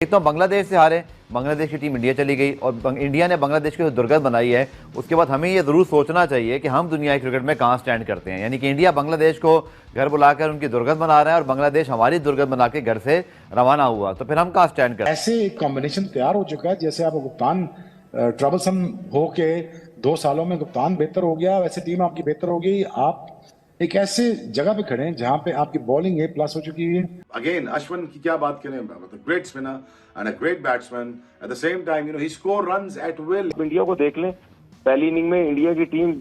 एक तो बांग्लादेश से हारे, बांग्लादेश की टीम इंडिया चली गई और इंडिया ने बांग्लादेश की जो दुर्गत बनाई है, उसके बाद हमें ये ज़रूर सोचना चाहिए कि हम दुनिया क्रिकेट में कहाँ स्टैंड करते हैं। यानी कि इंडिया बांग्लादेश को घर बुलाकर उनकी दुर्गत बना रहा है और बांग्लादेश हमारी दुर्गत बना के घर से रवाना हुआ, तो फिर हम कहाँ स्टैंड करते हैं। ऐसे एक कॉम्बिनेशन तैयार हो चुका है जैसे आप कप्तान ट्रबलसम हो के 2 सालों में कप्तान बेहतर हो गया, वैसे टीम आपकी बेहतर हो गई। आप एक ऐसे जगह पे खड़े हैं जहां पे आपकी बॉलिंग A+ हो चुकी है। अगेन अश्विन की क्या बात करें, मतलब great spinner and a great batsman at the same time he score runs at will. India को देख लें, पहली इनिंग में इंडिया की टीम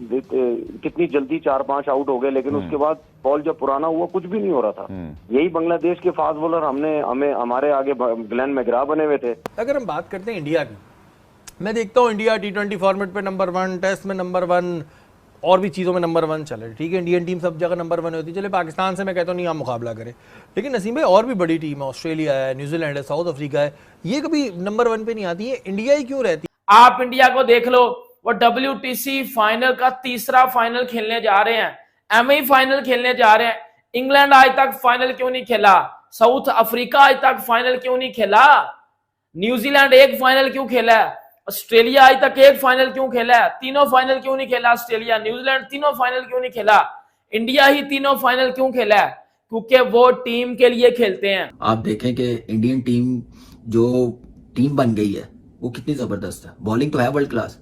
कितनी जल्दी 4-5 आउट हो गए, लेकिन उसके बाद बॉल जब पुराना हुआ कुछ भी नहीं हो रहा था। यही बांग्लादेश के फास्ट बॉलर हमारे आगे ग्लेन मैकग्रा बने हुए थे। अगर हम बात करते हैं इंडिया की, मैं देखता हूँ इंडिया T20 फॉर्मेट पे नंबर 1, टेस्ट में नंबर 1 और भी चीज़ों में नंबर 1 चले। ठीक है, इंडियन टीम सब जगह नंबर 1 होती है। चले पाकिस्तान से मैं कहता हूँ नहीं, आप मुकाबला करें, लेकिन नसीम भाई और भी बड़ी टीम है, ऑस्ट्रेलिया है, न्यूजीलैंड है, साउथ अफ्रीका है, ये कभी नंबर 1 पे नहीं आती है। इंडिया ही क्यों रहती है? आप इंडिया को देख लो, वो WTC फाइनल का तीसरा फाइनल खेलने जा रहे हैं, MI फाइनल खेलने जा रहे हैं। इंग्लैंड आज तक फाइनल क्यों नहीं खेला? साउथ अफ्रीका आज तक फाइनल क्यों नहीं खेला? न्यूजीलैंड एक फाइनल क्यों खेला है? ऑस्ट्रेलिया आज तक एक फाइनल क्यों खेला है? तीनों फाइनल क्यों नहीं खेला? ऑस्ट्रेलिया, न्यूजीलैंड तीनों फाइनल क्यों नहीं खेला? इंडिया ही तीनों फाइनल क्यों खेला है? क्योंकि वो टीम के लिए खेलते हैं। आप देखें कि इंडियन टीम जो टीम बन गई है वो कितनी जबरदस्त है। बॉलिंग तो है वर्ल्ड क्लास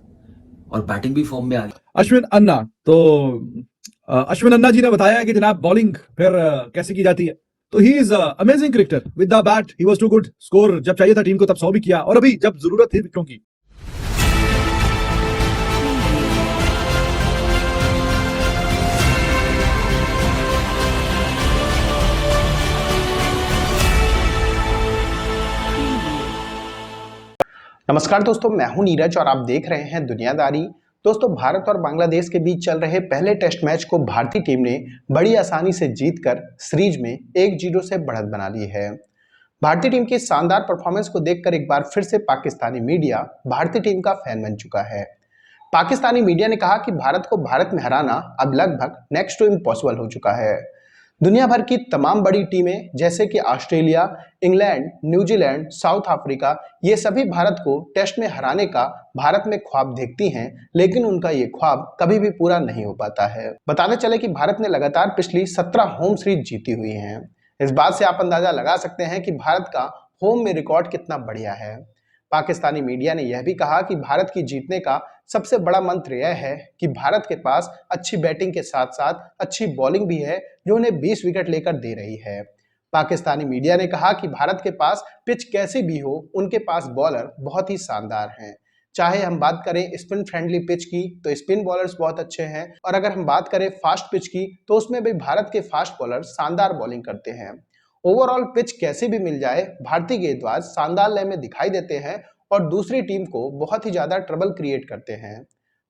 और बैटिंग भी फॉर्म में आ गई। अश्विन अन्ना, तो अश्विन अन्ना जी ने बताया कि जनाब बॉलिंग फिर कैसे की जाती है। तो he is amazing cricketer with the bat, he was too good. Score जब चाहिए था टीम को तब 100 भी किया, और अभी जब जरूरत थी विकेटों की। नमस्कार दोस्तों, मैं हूं नीरज और आप देख रहे हैं दुनियादारी। दोस्तों, भारत और बांग्लादेश के बीच चल रहे पहले टेस्ट मैच को भारतीय टीम ने बड़ी आसानी से जीतकर सीरीज में 1-0 से बढ़त बना ली है। भारतीय टीम की शानदार परफॉर्मेंस को देखकर एक बार फिर से पाकिस्तानी मीडिया भारतीय टीम का फैन बन चुका है। पाकिस्तानी मीडिया ने कहा कि भारत को भारत में हराना अब लगभग नेक्स्ट टू इम्पॉसिबल हो चुका है। दुनिया भर की तमाम बड़ी टीमें जैसे कि Australia, England, New Zealand, south Africa, ये सभी भारत को टेस्ट में हराने का भारत में ख्वाब देखती हैं, लेकिन उनका ये ख्वाब कभी भी पूरा नहीं हो पाता है। बताते चले कि भारत ने लगातार पिछली 17 होम सीरीज जीती हुई हैं। इस बात से आप अंदाजा लगा सकते हैं कि भारत का होम में रिकॉर्ड कितना बढ़िया है। पाकिस्तानी मीडिया ने यह भी कहा कि भारत की जीतने का सबसे बड़ा मंत्र यह है कि भारत के पास अच्छी बैटिंग के साथ साथ अच्छी बॉलिंग भी है, जो उन्हें 20 विकेट लेकर दे रही है। पाकिस्तानी मीडिया ने कहा कि भारत के पास पिच कैसी भी हो, उनके पास बॉलर बहुत ही शानदार हैं। चाहे हम बात करें स्पिन फ्रेंडली पिच की, तो स्पिन बॉलर्स बहुत अच्छे हैं, और अगर हम बात करें फास्ट पिच की, तो उसमें भी भारत के फास्ट बॉलर शानदार बॉलिंग करते हैं। ओवरऑल पिच कैसे भी मिल जाए, भारतीय गेंदबाज शानदार लय में दिखाई देते हैं और दूसरी टीम को बहुत ही ज्यादा ट्रबल क्रिएट करते हैं।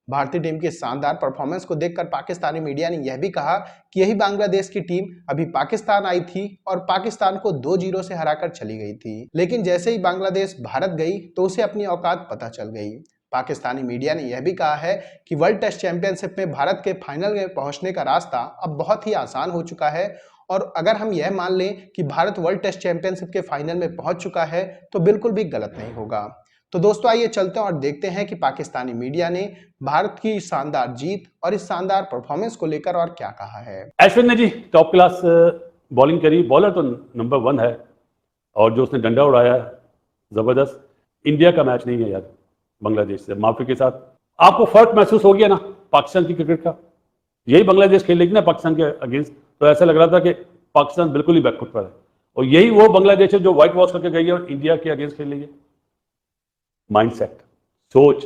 भारतीय टीम की शानदार परफॉर्मेंस को देखकर पाकिस्तानी मीडिया ने यह भी कहा कि यही बांग्लादेश की टीम अभी पाकिस्तान आई थी और पाकिस्तान को 2-0 से हराकर चली गई थी, लेकिन जैसे ही बांग्लादेश भारत गई तो उसे अपनी औकात पता चल गई। पाकिस्तानी मीडिया ने यह भी कहा है कि वर्ल्ड टेस्ट चैंपियनशिप में भारत के फाइनल में पहुंचने का रास्ता अब बहुत ही आसान हो चुका है, और अगर हम यह मान लें कि भारत वर्ल्ड टेस्ट चैंपियनशिप के फाइनल में पहुंच चुका है तो बिल्कुल भी गलत नहीं होगा। तो दोस्तों, आइए चलते हैं और देखते हैं कि पाकिस्तानी मीडिया ने भारत की शानदार जीत और इस शानदार परफॉर्मेंस को लेकर और क्या कहा है। अश्विन ने जी टॉप क्लास बॉलिंग करी, बॉलर तो नंबर 1 है, और जो उसने डंडा उड़ाया है जबरदस्त। इंडिया का मैच नहीं है यार बांग्लादेश से, माफी के साथ। आपको फर्क महसूस हो गया ना पाकिस्तान की क्रिकेट का? यही बांग्लादेश खेलेगी ना पाकिस्तान के अगेंस्ट, तो ऐसा लग रहा था कि पाकिस्तान बिल्कुल ही बैकफुट पर है, और यही वो बांग्लादेश है जो व्हाइट वॉश करके गई है और इंडिया के अगेंस्ट खेल रही है। माइंडसेट, सोच,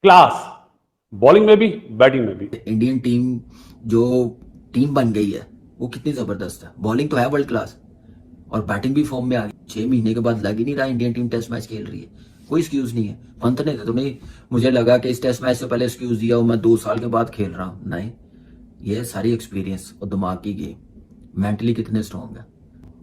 क्लास, बॉलिंग में भी बैटिंग में भी। इंडियन टीम जो टीम बन गई है वो कितनी जबरदस्त है। बॉलिंग तो है वर्ल्ड क्लास और बैटिंग भी फॉर्म में आ गई। 6 महीने के बाद लग ही नहीं रहा इंडियन टीम टेस्ट मैच खेल रही है। कोई एक्सक्यूज नहीं है। पंत ने तो नहीं मुझे लगा कि इस टेस्ट मैच से पहले एक्सक्यूज दिया और मैं 2 साल के बाद खेल रहा हूं। नहीं, ये सारी एक्सपीरियंस और दिमाग की गेम, मेंटली कितने स्ट्रॉन्ग है,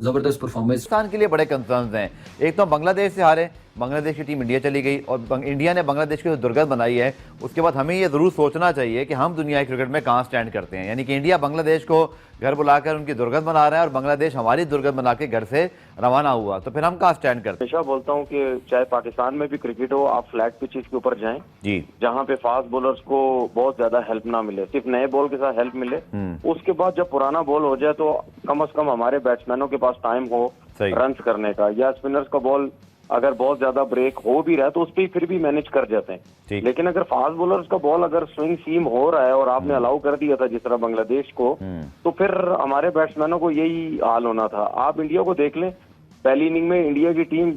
जबरदस्त परफॉर्मेंस। पाकिस्तान के लिए बड़े कंसर्न्स हैं। एक तो बांग्लादेश से हारे, बांग्लादेश की टीम इंडिया चली गई और इंडिया ने बांग्लादेश की जो दुर्गत बनाई है, उसके बाद हमें ये ज़रूर सोचना चाहिए कि हम दुनिया की क्रिकेट में कहाँ स्टैंड करते हैं। यानी कि इंडिया बांग्लादेश को घर बुलाकर उनकी दुर्गत बना रहा है और बांग्लादेश हमारी दुर्गत बना के घर से रवाना हुआ, तो फिर हम कहाँ स्टैंड करते हैं? हमेशा बोलता हूँ कि चाहे पाकिस्तान में भी क्रिकेट हो, आप फ्लैट पिचेस के ऊपर जाएं जी, जहाँ पे फास्ट बॉलर्स को बहुत ज्यादा हेल्प ना मिले, सिर्फ नए बॉल के साथ हेल्प मिले। उसके बाद जब पुराना बॉल हो जाए तो कम से कम हमारे बैट्समैनों के पास टाइम हो रन्स करने का, या स्पिनर्स का बॉल अगर बहुत ज्यादा ब्रेक हो भी रहा है तो उस पर फिर भी मैनेज कर जाते हैं। लेकिन अगर फास्ट बॉलर्स का बॉल अगर स्विंग सीम हो रहा है और आपने अलाउ कर दिया था जिस तरह बांग्लादेश को, तो फिर हमारे बैट्समैनों को यही हाल होना था। आप इंडिया को देख लें, पहली इनिंग में इंडिया की टीम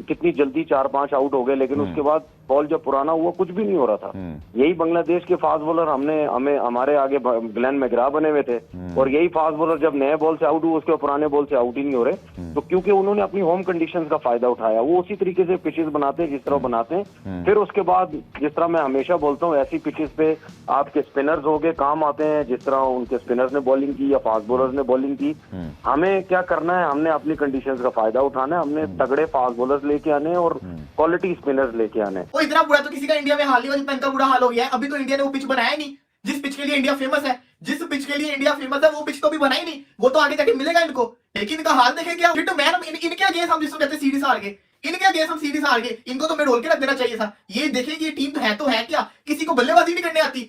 कितनी जल्दी 4-5 आउट हो गए, लेकिन उसके बाद बॉल जब पुराना हुआ कुछ भी नहीं हो रहा था। यही बांग्लादेश के फास्ट बॉलर हमारे आगे ग्लेन मैग्रा बने हुए थे, और यही फास्ट बॉलर जब नए बॉल से आउट हुए उसके पुराने बॉल से आउट ही नहीं हो रहे, तो क्योंकि उन्होंने अपनी होम कंडीशंस का फायदा उठाया। वो उसी तरीके से पिचेस बनाते हैं जिस तरह बनाते हैं। फिर उसके बाद जिस तरह मैं हमेशा बोलता हूँ, ऐसी पिचेस पे आपके स्पिनर्स हो गए काम आते हैं, जिस तरह उनके स्पिनर्स ने बॉलिंग की या फास्ट बॉलर्स ने बॉलिंग की। हमें क्या करना है, हमने अपनी कंडीशंस का फायदा उठाना है, हमने तगड़े फास्ट बॉलर्स लेके आने और क्वालिटी स्पिनर्स लेके आने। वो इतना बुरा तो किसी का इंडिया में हाल नहीं हुआ जितना इनका बुरा हाल हो गया है। अभी तो इंडिया ने वो पिच बनाया नहीं जिस पिच के लिए इंडिया फेमस है। जिस पिच के लिए इंडिया फेमस है वो पिच तो अभी बनाई नहीं, वो तो आगे जाके मिलेगा इनको। लेकिन इनका हाल देखें क्या, फिर तो मैन इनके अगेंस्ट हम जिसको कहते हैं सीरीज हार गए, इनके अगेंस्ट हम सीरीज हार गए। इनको तो मैं ढोल के रख देना चाहिए था। ये देखें कि ये टीम तो है क्या, किसी को बल्लेबाजी नहीं करने आती,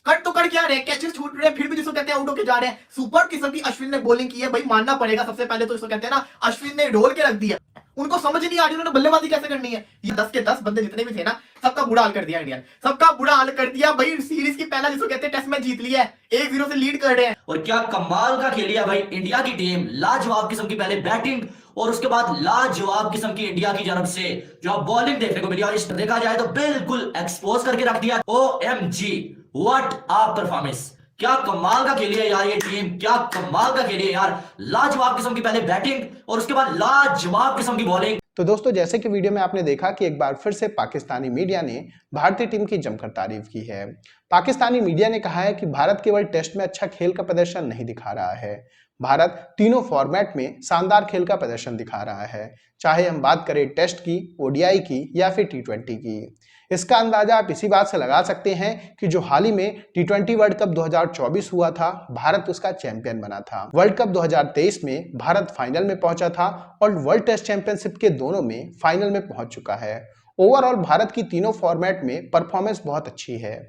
कट तो कट क्या रहे, कैचेस छूट रहे हैं, फिर भी जिसको कहते हैं आउट होके जा रहे हैं। सुपर किस्म की अश्विन ने बॉलिंग की है भाई, मानना पड़ेगा। सबसे पहले तो इसको कहते हैं ना, अश्विन ने ढोल के रख दिया। उनको समझ नहीं आ रही उन्होंने बल्लेबाजी कैसे करनी है। ये 10 के 10 बंदे जितने भी थे ना, सबका बुरा हाल कर दिया इंडिया ने, सबका बुरा हाल कर दिया भाई। सीरीज की पहला जिसको कहते हैं टेस्ट मैच जीत लिया है, 1-0 से लीड कर रहे हैं। और क्या कमाल का खेली है भाई इंडिया की टीम, लाजवाब किस्म की पहले बैटिंग और उसके बाद लाजवाब किस्म की इंडिया की तरफ से जो बॉलिंग देखने को मिली। और इस देखा जाए तो बिल्कुल एक्सपोज करके रख दिया। OMG व्हाट आ परफॉर्मेंस, क्या कमाल का खेली है यार ये टीम, क्या कमाल का खेली है यार। लाजवाब किस्म की पहले बैटिंग और उसके बाद लाजवाब किस्म की बॉलिंग। तो दोस्तों, जैसे कि वीडियो में आपने देखा कि एक बार फिर से पाकिस्तानी मीडिया ने भारतीय टीम की जमकर तारीफ की है। पाकिस्तानी मीडिया ने कहा है कि भारत केवल टेस्ट में अच्छा खेल का प्रदर्शन नहीं दिखा रहा है, भारत तीनों फॉर्मेट में शानदार खेल का प्रदर्शन दिखा रहा है, चाहे हम बात करें टेस्ट की, ODI की या फिर T20 की। इसका अंदाजा आप इसी बात से लगा सकते हैं कि जो हाल ही में T20 वर्ल्ड कप 2024 हुआ था, भारत उसका चैंपियन बना था। वर्ल्ड कप 2023 में भारत फाइनल में पहुंचा था और वर्ल्ड टेस्ट चैंपियनशिप के दोनों में फाइनल में पहुंच चुका है। ओवरऑल भारत की तीनों फॉर्मेट में परफॉर्मेंस बहुत अच्छी है।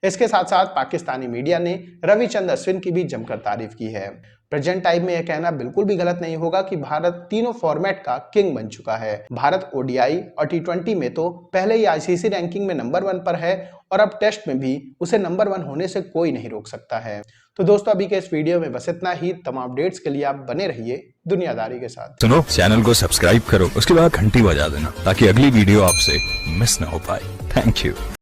इसके साथ साथ पाकिस्तानी मीडिया ने रविचंद्रन अश्विन की भी जमकर तारीफ की है। प्रेजेंट टाइम में यह कहना बिल्कुल भी गलत नहीं होगा कि भारत तीनों फॉर्मेट का किंग बन चुका है। भारत ODI और T20 में तो पहले ही ICC रैंकिंग में नंबर 1 पर है और अब टेस्ट में भी उसे नंबर 1 होने से कोई नहीं रोक सकता है। तो दोस्तों, अभी के इस वीडियो में बस इतना ही। तमाम अपडेट्स के लिए आप बने रहिए दुनियादारी के साथ। सुनो, चैनल को सब्सक्राइब करो, उसके बाद घंटी बजा देना ताकि अगली वीडियो आपसे मिस ना हो पाए। Thank you.